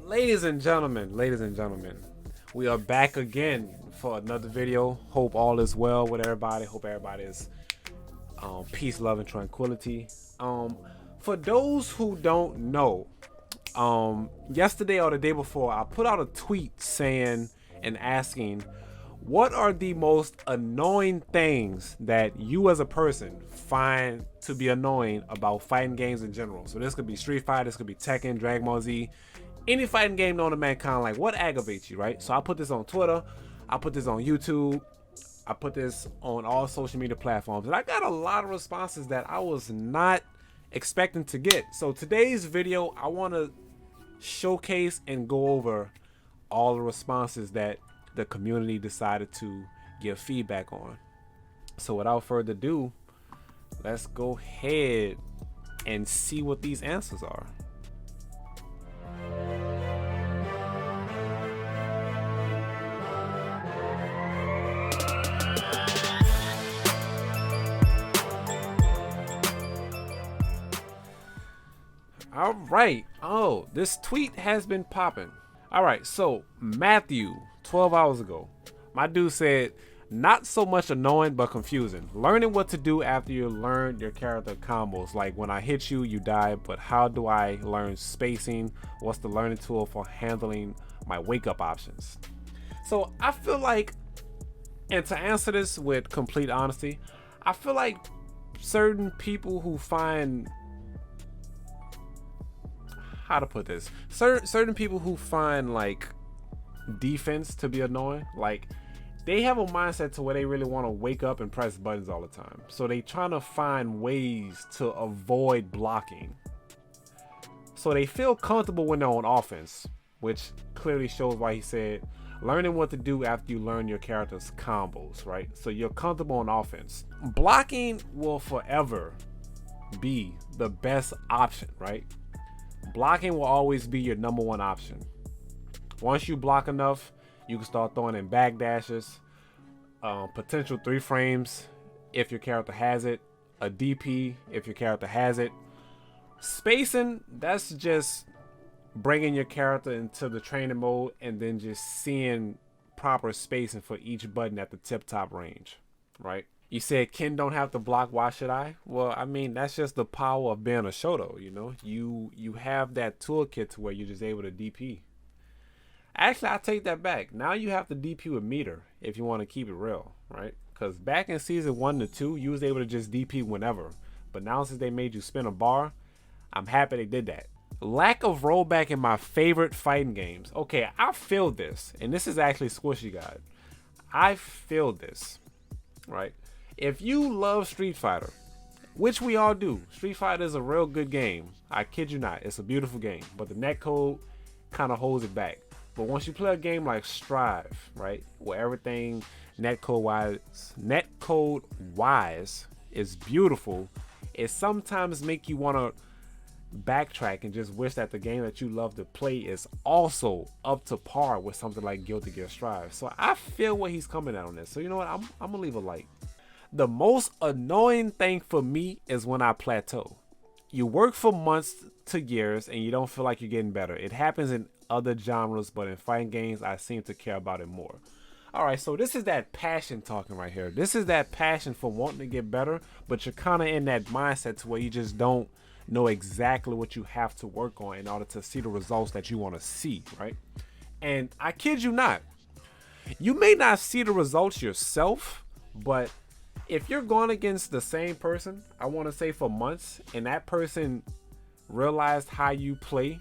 Ladies and gentlemen, we are back again for another video. Hope all is well with everybody. Hope everybody is peace, love, and tranquility. For those who don't know, yesterday or the day before, I put out a tweet saying and asking, what are the most annoying things that you as a person find to be annoying about fighting games in general? So this could be Street Fighter, this could be Tekken, Dragon Ball Z, any fighting game known to mankind. Like, what aggravates you, right? So I put this on Twitter, I put this on YouTube, I put this on all social media platforms, and I got a lot of responses that I was not expecting to get. So today's video, I want to showcase and go over all the responses that the community decided to give feedback on. So without further ado, let's go ahead and see what these answers are. All right. Oh, this tweet has been popping. All right. So Matthew, 12 hours ago, my dude said, not so much annoying, but confusing. Learning what to do after you learn your character combos. Like when I hit you, you die, but how do I learn spacing? What's the learning tool for handling my wake up options? So I feel like, and to answer this with complete honesty, I feel like certain people who find, how to put this, certain people who find like defense to be annoying, like they have a mindset to where they really want to wake up and press buttons all the time. So they trying to find ways to avoid blocking. So they feel comfortable when they're on offense, which clearly shows why he said learning what to do after you learn your character's combos, right? So you're comfortable on offense. Blocking will forever be the best option, right? Blocking will always be your number one option. Once you block enough, you can start throwing in back dashes, potential 3 frames if your character has it, a DP if your character has it. Spacing, that's just bringing your character into the training mode and then just seeing proper spacing for each button at the tip-top range, right? You said Ken don't have to block, why should I? Well, I mean, that's just the power of being a Shoto, you know? You have that toolkit to where you're just able to DP. Actually, I take that back. Now you have to DP with meter if you want to keep it real, right? Because back in season 1 to 2, you was able to just DP whenever. But now since they made you spin a bar, I'm happy they did that. Lack of rollback in my favorite fighting games. Okay, I feel this. And this is actually Squishy God. I feel this, right? If you love Street Fighter, which we all do, Street Fighter is a real good game. I kid you not, it's a beautiful game. But the netcode kind of holds it back. But once you play a game like Strive, right, where everything netcode wise is beautiful, it sometimes make you want to backtrack and just wish that the game that you love to play is also up to par with something like Guilty Gear Strive. So I feel where he's coming at on this. So you know what, I'm gonna leave a like. The most annoying thing for me is when I plateau. You work for months to years and you don't feel like you're getting better. It happens in other genres, but in fighting games, I seem to care about it more. All right, so this is that passion talking right here. This is that passion for wanting to get better, but you're kind of in that mindset to where you just don't know exactly what you have to work on in order to see the results that you want to see, right? And I kid you not, you may not see the results yourself, but if you're going against the same person, I want to say for months, and that person realized how you play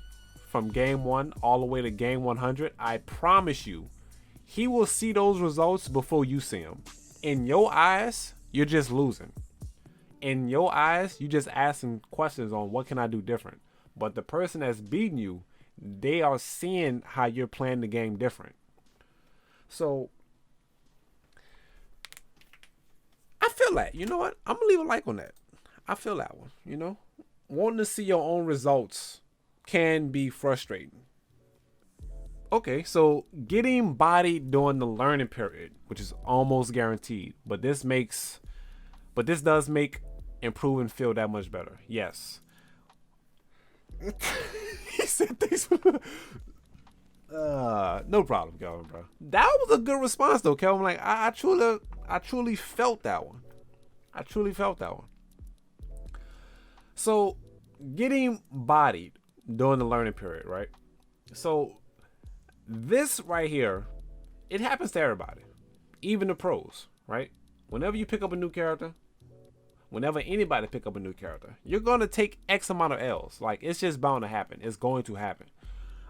from game 1 all the way to game 100, I promise you, he will see those results before you see them. In your eyes, you're just losing. In your eyes, you just asking questions on what can I do different. But the person that's beating you, they are seeing how you're playing the game different. So I feel that, you know what? I'm gonna leave a like on that. I feel that one, you know? Wanting to see your own results can be frustrating. Okay, so getting bodied during the learning period, which is almost guaranteed, but this does make improving feel that much better. Yes. He said things. No problem, Kelvin, bro. That was a good response though, Kelvin. Like I truly felt that one. I truly felt that one. So getting bodied during the learning period, right? So this right here, it happens to everybody, even the pros, right? Whenever you pick up a new character, whenever anybody pick up a new character, you're going to take X amount of L's. Like, it's just bound to happen. It's going to happen.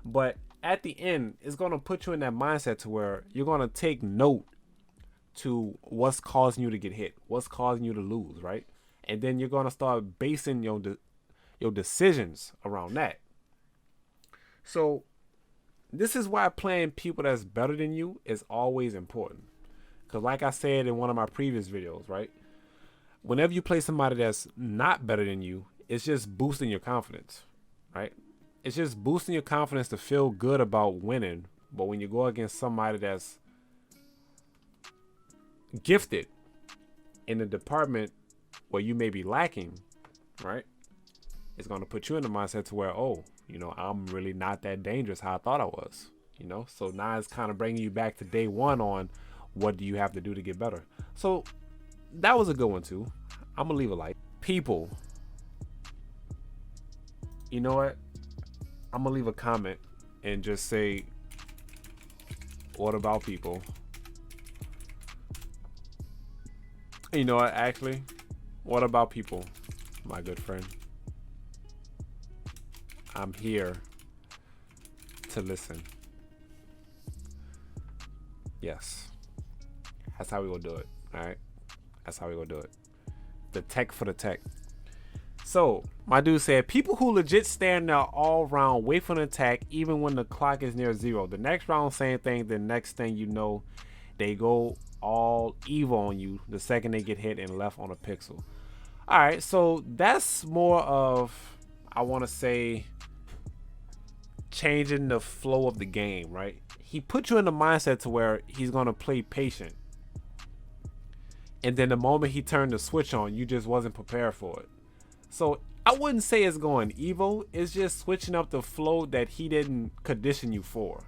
But at the end, it's going to put you in that mindset to where you're going to take note to what's causing you to get hit, what's causing you to lose, right? And then you're going to start basing your decisions around that. So this is why playing people that's better than you is always important. Because like I said in one of my previous videos, right? Whenever you play somebody that's not better than you, it's just boosting your confidence, right? It's just boosting your confidence to feel good about winning. But when you go against somebody that's gifted in the department where you may be lacking, right? It's going to put you in the mindset to where, oh, you know, I'm really not that dangerous how I thought I was, you know? So now it's kind of bringing you back to day one on what do you have to do to get better. So that was a good one too. I'm going to leave a like. People, you know what? I'm going to leave a comment and just say, what about people? You know what? Actually, what about people, my good friend? I'm here to listen. Yes. That's how we gonna do it. All right. That's how we gonna do it. The tech for the tech. So my dude said, people who legit stand there all round, wait for an attack, even when the clock is near zero. The next round, same thing. The next thing you know, they go all evil on you the second they get hit and left on a pixel. All right. So that's more of, I want to say, changing the flow of the game, right? He put you in the mindset to where he's gonna play patient, and then the moment he turned the switch on, you just wasn't prepared for it. So I wouldn't say it's going evil. It's just switching up the flow that he didn't condition you for.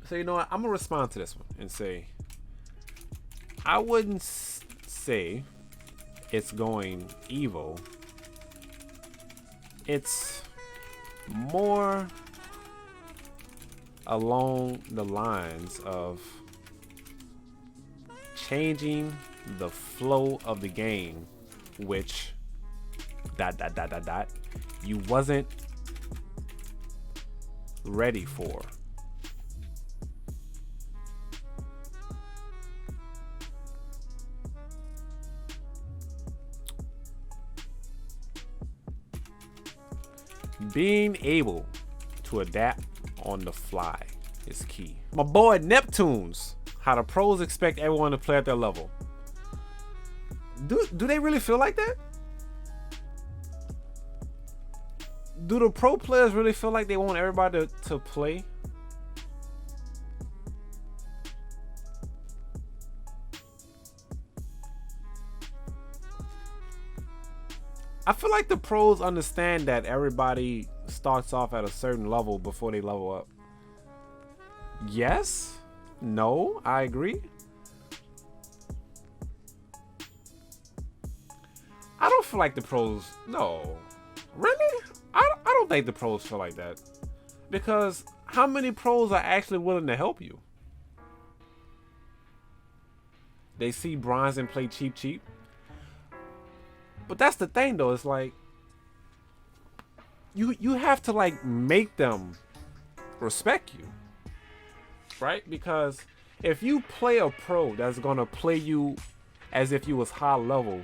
So you know what? I'm gonna respond to this one and say, I wouldn't say it's going evil. It's more along the lines of changing the flow of the game, which ... you wasn't ready for. Being able to adapt on the fly is key. My boy Neptunes, how the pros expect everyone to play at their level. Do they really feel like that? Do the pro players really feel like they want everybody to play? I feel like the pros understand that everybody starts off at a certain level before they level up. Yes? No? I agree. I don't feel like the pros... No. Really? I don't think the pros feel like that. Because how many pros are actually willing to help you? They see bronze and play cheap. But that's the thing though, it's like you have to like make them respect you, right? Because if you play a pro that's gonna play you as if you was high level,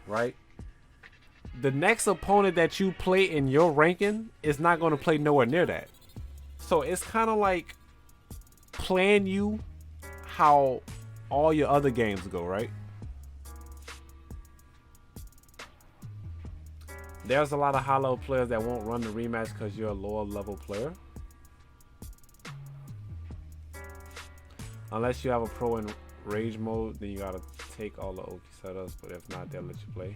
right? The next opponent that you play in your ranking is not gonna play nowhere near that. So it's kind of like playing you how all your other games go, right? There's a lot of high level players that won't run the rematch because you're a lower level player. Unless you have a pro in rage mode, then you gotta take all the Oki setups, but if not, they'll let you play.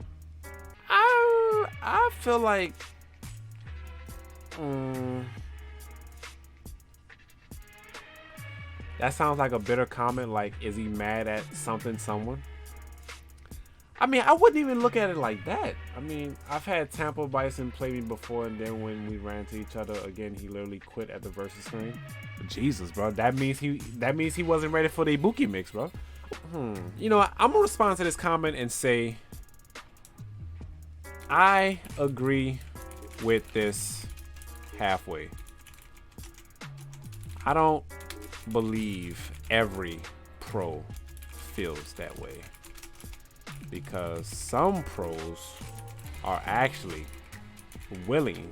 I feel like That sounds like a bitter comment. Like, is he mad at someone? I mean, I wouldn't even look at it like that. I mean, I've had Tampa Bison play me before, and then when we ran to each other again, he literally quit at the versus screen. Jesus, bro. That means he wasn't ready for the Ibuki mix, bro. You know what? I'm gonna respond to this comment and say I agree with this halfway. I don't believe every pro feels that way, because some pros are actually willing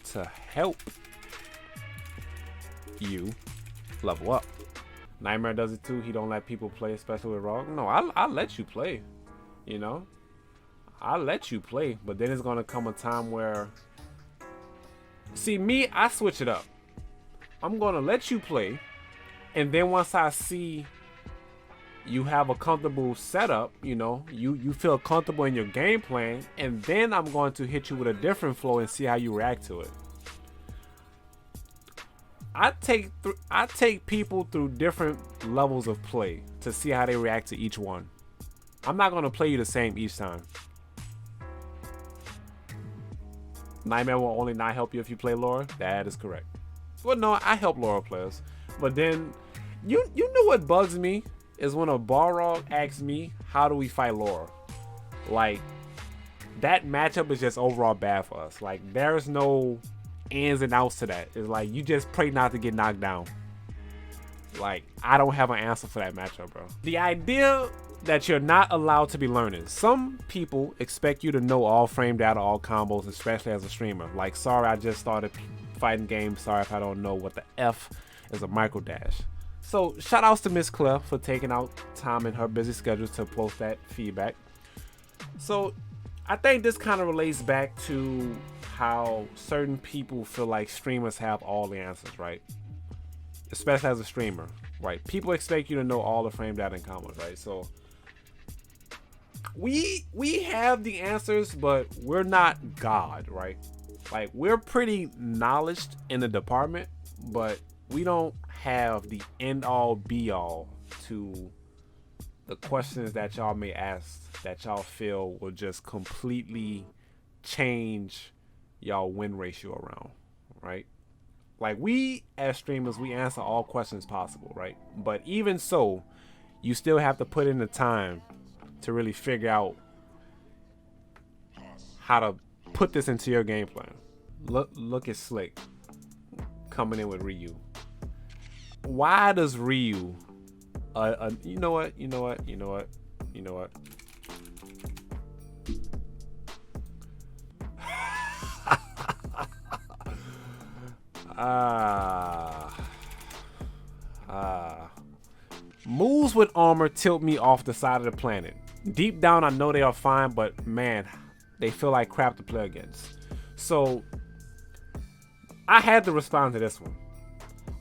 to help you level up. Nightmare does it too. He don't let people play, especially with Raw. No, I'll let you play, you know? I'll let you play, but then it's gonna come a time where, see me, I switch it up. I'm gonna let you play, and then once I see you have a comfortable setup, you know, you feel comfortable in your game plan, and then I'm going to hit you with a different flow and see how you react to it. I take people through different levels of play to see how they react to each one. I'm not gonna play you the same each time. Nightmare will only not help you if you play Laura. That is correct. Well, no, I help Laura players, but then you know what bugs me is when a Balrog asks me, how do we fight Laura? Like, that matchup is just overall bad for us. Like, there's no ins and outs to that. It's like, you just pray not to get knocked down. Like, I don't have an answer for that matchup, bro. The idea that you're not allowed to be learning. Some people expect you to know all frame data, all combos, especially as a streamer. Like, sorry, I just started fighting games. Sorry if I don't know what the F is a micro dash. So shout outs to Miss Claire for taking out time in her busy schedule to post that feedback. So I think this kind of relates back to how certain people feel like streamers have all the answers, right? Especially as a streamer, right? People expect you to know all the frame data and combos, right? So we have the answers, but we're not God, right? Like, we're pretty knowledgeable in the department, but we don't have the end all be all to the questions that y'all may ask that y'all feel will just completely change y'all win ratio around, right? Like, we as streamers, we answer all questions possible, right? But even so, you still have to put in the time to really figure out how to put this into your game plan. Look at Slick coming in with Ryu. Why does Ryu you know what moves with armor tilt me off the side of the planet. Deep down I know they are fine, but man, they feel like crap to play against. So I had to respond to this one.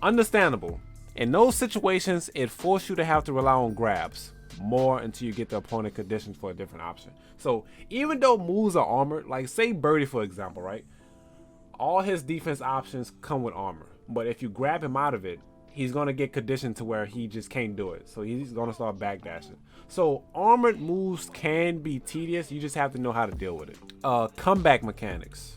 Understandable. In those situations, it forces you to have to rely on grabs more until you get the opponent conditioned for a different option. So even though moves are armored, like say Birdie for example, right? All his defense options come with armor. But if you grab him out of it, he's going to get conditioned to where he just can't do it. So he's going to start backdashing. So armored moves can be tedious. You just have to know how to deal with it. Comeback mechanics.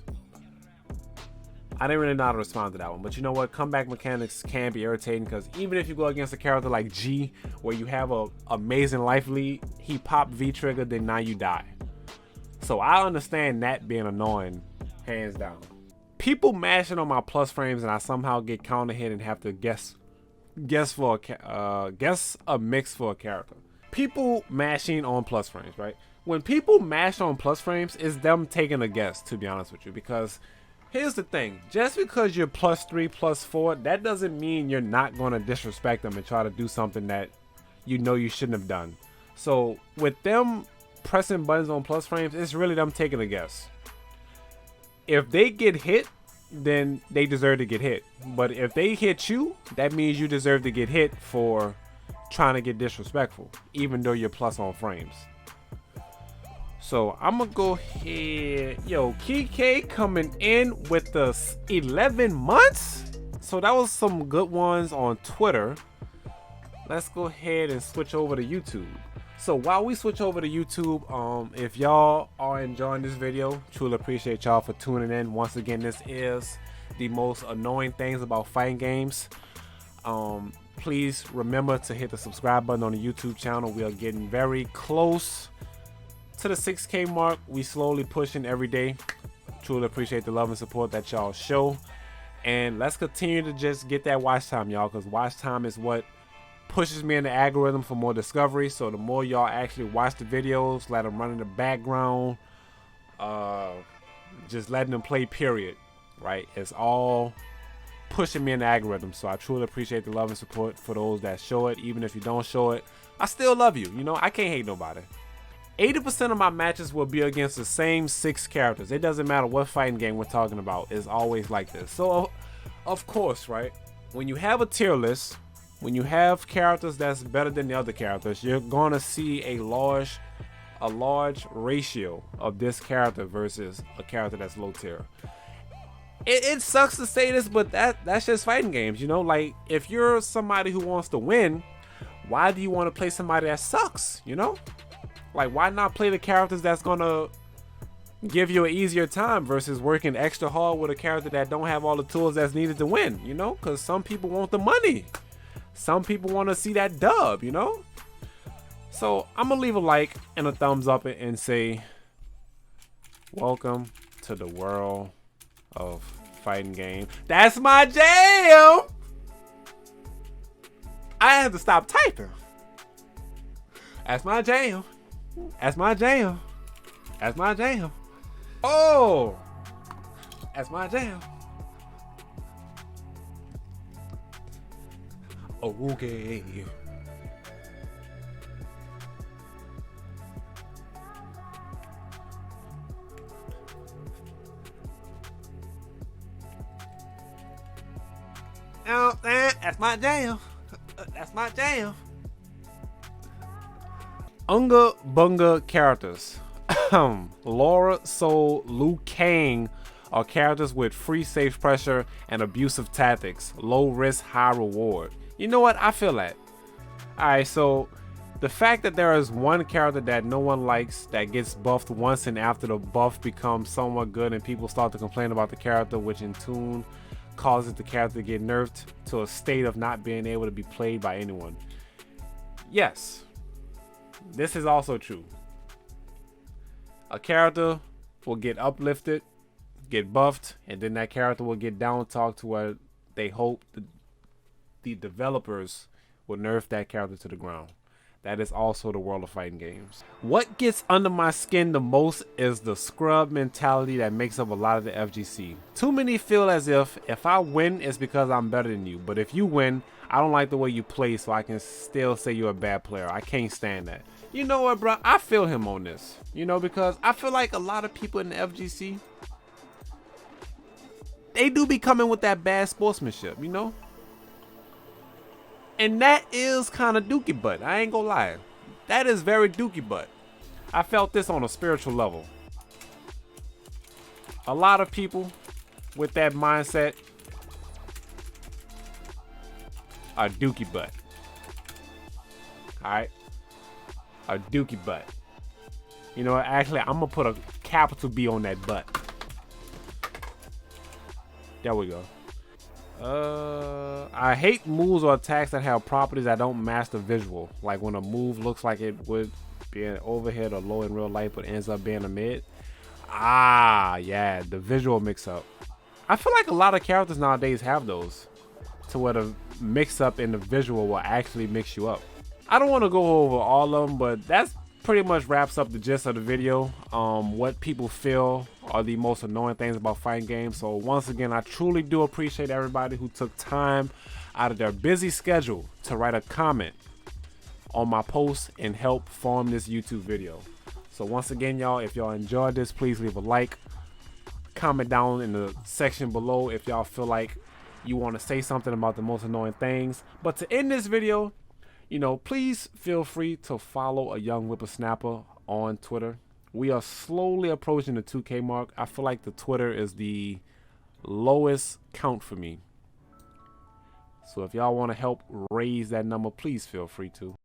I didn't really know how to respond to that one, but you know what? Comeback mechanics can be irritating because even if you go against a character like G, where you have a amazing life lead, he pop V trigger, then now you die. So I understand that being annoying, hands down. People mashing on my plus frames and I somehow get counter hit and have to guess a mix for a character. People mashing on plus frames, right? When people mash on plus frames, it's them taking a guess, to be honest with you, because here's the thing, just because you're +3, +4, that doesn't mean you're not going to disrespect them and try to do something that you know you shouldn't have done. So with them pressing buttons on plus frames, it's really them taking a guess. If they get hit, then they deserve to get hit. But if they hit you, that means you deserve to get hit for trying to get disrespectful, even though you're plus on frames. So I'm gonna go ahead. Yo, Kike coming in with the 11 months. So that was some good ones on Twitter. let's go ahead and switch over to YouTube. So while we switch over to YouTube, if y'all are enjoying this video, truly appreciate y'all for tuning in. Once again, this is the most annoying things about fighting games. Please remember to hit the subscribe button on the YouTube channel. We are getting very close to the 6K mark. We slowly pushing every day. Truly appreciate the love and support that y'all show. And let's continue to just get that watch time, y'all, because watch time is what pushes me in the algorithm for more discovery. So the more y'all actually watch the videos, let them run in the background, just letting them play, period, right? It's all pushing me in the algorithm. So I truly appreciate the love and support for those that show it. Even if you don't show it, I still love you. You know, I can't hate nobody. 80% of my matches will be against the same 6 characters. It doesn't matter what fighting game we're talking about. It's always like this. So of course, right, when you have a tier list, when you have characters that's better than the other characters, you're gonna see a large ratio of this character versus a character that's low tier. It sucks to say this, but that's just fighting games, you know? Like, if you're somebody who wants to win, why do you want to play somebody that sucks, you know? Like, why not play the characters that's gonna give you an easier time versus working extra hard with a character that don't have all the tools that's needed to win, you know? Because some people want the money. Some people want to see that dub, you know? So I'm gonna leave a like and a thumbs up and say, welcome to the world of fighting game. That's my jam. I have to stop typing. That's my jam. That's my jam. That's my jam. Oh, that's my jam. Okay. Oh, that's my jam. That's my jam. Unga Bunga characters. Laura, Soul, Liu Kang are characters with free safe pressure and abusive tactics. Low risk, high reward. You know what? I feel that. Alright, so the fact that there is one character that no one likes that gets buffed once, and after the buff becomes somewhat good and people start to complain about the character, which in turn causes the character to get nerfed to a state of not being able to be played by anyone. Yes, this is also true. A character will get uplifted, get buffed, and then that character will get down talked to where they hope the developers will nerf that character to the ground. That is also the world of fighting games. What gets under my skin the most is the scrub mentality that makes up a lot of the FGC. Too many feel as if I win, it's because I'm better than you. But if you win, I don't like the way you play, so I can still say you're a bad player. I can't stand that. You know what, bro? I feel him on this. You know, because I feel like a lot of people in the FGC, they do be coming with that bad sportsmanship, you know? And that is kind of dookie butt. I ain't gonna lie. That is very dookie butt. I felt this on a spiritual level. A lot of people with that mindset are dookie butt. Alright? A dookie butt. You know what? Actually, I'm gonna put a capital B on that butt. There we go. I hate moves or attacks that have properties that don't match the visual. Like when a move looks like it would be an overhead or low in real life but ends up being a mid. Ah, yeah, the visual mix up. I feel like a lot of characters nowadays have those, to where the mix up in the visual will actually mix you up. I don't want to go over all of them, but that's pretty much wraps up the gist of the video. What people feel are the most annoying things about fighting games. So once again, I truly do appreciate everybody who took time out of their busy schedule to write a comment on my post and help form this YouTube video. So once again, y'all, if y'all enjoyed this, please leave a like, comment down in the section below if y'all feel like you want to say something about the most annoying things. But to end this video, you know, please feel free to follow a young whippersnapper on Twitter. We are slowly approaching the 2K mark. I feel like the Twitter is the lowest count for me. So if y'all want to help raise that number, please feel free to.